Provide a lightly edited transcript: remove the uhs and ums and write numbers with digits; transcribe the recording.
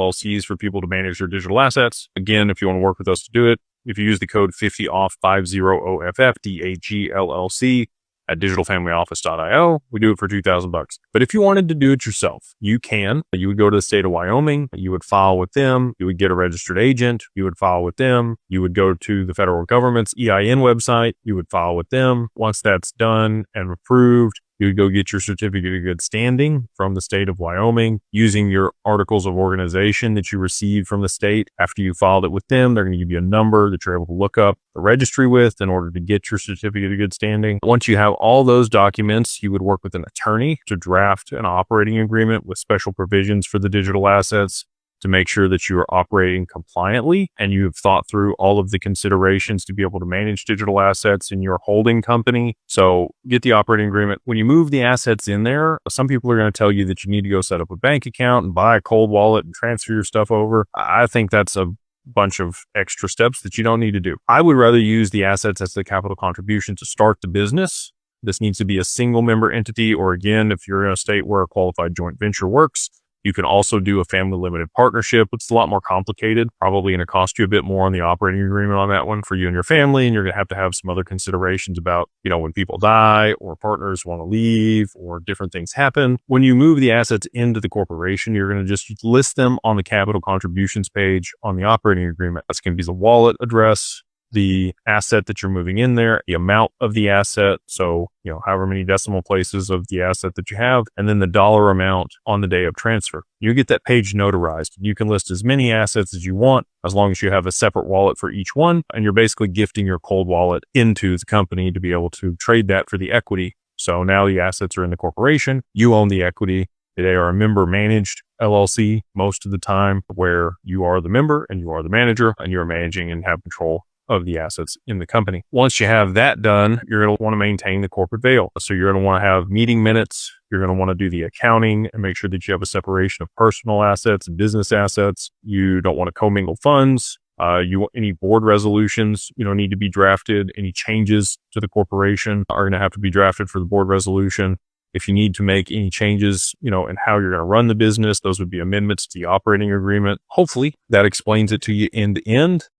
LLCs for people to manage their digital assets. Again, if you want to work with us to do it, if you use the code 50OFF, 50OFF, DAGLLC at digitalfamilyoffice.io, we do it for $2,000. But if you wanted to do it yourself, you can. You would go to the state of Wyoming, you would file with them, you would get a registered agent, you would file with them, you would go to the federal government's EIN website, you would file with them. Once that's done and approved, you would go get your certificate of good standing from the state of Wyoming using your articles of organization that you received from the state. After you filed it with them, they're going to give you a number that you're able to look up the registry with in order to get your certificate of good standing. Once you have all those documents, you would work with an attorney to draft an operating agreement with special provisions for the digital assets to make sure that you are operating compliantly and you have thought through all of the considerations to be able to manage digital assets in your holding company. So get the operating agreement. When you move the assets in there, some people are going to tell you that you need to go set up a bank account and buy a cold wallet and transfer your stuff over. I think that's a bunch of extra steps that you don't need to do. I would rather use the assets as the capital contribution to start the business. This needs to be a single member entity, or again, if you're in a state where a qualified joint venture works, you can also do a family limited partnership. It's a lot more complicated, probably going to cost you a bit more on the operating agreement on that one for you and your family. And you're going to have some other considerations about, when people die or partners want to leave or different things happen. When you move the assets into the corporation, you're going to just list them on the capital contributions page on the operating agreement. That's going to be the wallet address, the asset that you're moving in there, the amount of the asset. So, however many decimal places of the asset that you have, and then the dollar amount on the day of transfer. You get that page notarized. You can list as many assets as you want, as long as you have a separate wallet for each one. And you're basically gifting your cold wallet into the company to be able to trade that for the equity. So now the assets are in the corporation. You own the equity. They are a member managed LLC most of the time, where you are the member and you are the manager and you're managing and have control of the assets in the company. Once you have that done, you're going to want to maintain the corporate veil. So you're going to want to have meeting minutes. You're going to want to do the accounting and make sure that you have a separation of personal assets and business assets. You don't want to commingle funds. Any board resolutions, need to be drafted. Any changes to the corporation are going to have to be drafted for the board resolution. If you need to make any changes, in how you're going to run the business, those would be amendments to the operating agreement. Hopefully that explains it to you end to end.